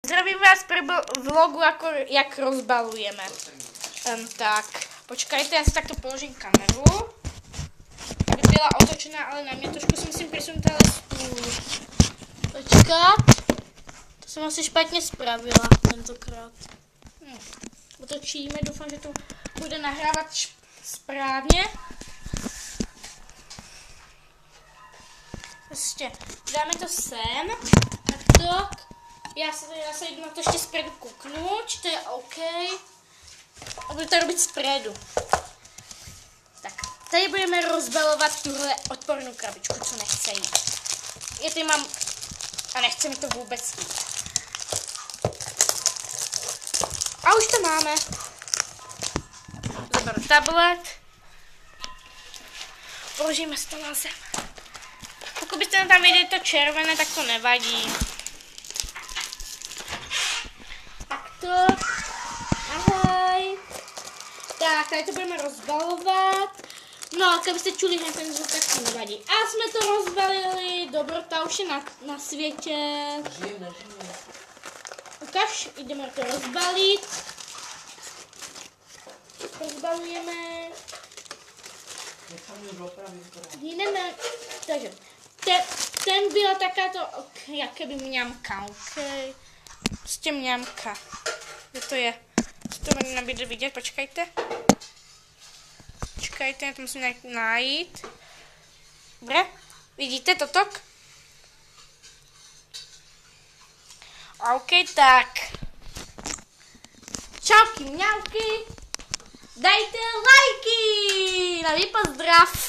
Zdravím vás pri vlogu, jak rozbalujeme. Tak, počkajte, já si takto položím kameru. Aby byla otočená, ale na mě trošku si musím přesunout ale stůl. Počkat. To jsem asi špatně spravila tentokrát. Otočíme, doufám, že to bude nahrávat správně. Prostě dáme to sem, takto. Já se jdu na to ještě zpredu kouknout, to je OK. A budu to robit zpredu. Tak, tady budeme rozbalovat tuhle odpornou krabičku, co nechce jít. Já tady mám a nechce mi to vůbec jít. A už to máme. Zaberu tablet. Položíme si to na zem. Pokud byste tam viděli to červené, tak to nevadí. Takto. Ahoj. Tak, tady to budeme rozbalovat. No, kdybyste čuli, že ten zvuk, tak to nevadí. A jsme to rozbalili, dobrota už je na světě. Ukaž, jdeme to rozbalit. Rozbalujeme. Jdeme, takže ten byl takáto, jaké by mňamka, ok. Prostě mňamka. Kde to je? To nebude vidět, počkejte. Počkejte, já to musím najít. Dobre, vidíte toto? OK, tak. Čauky, mňauky. Dajte lajky. Na pozdrav.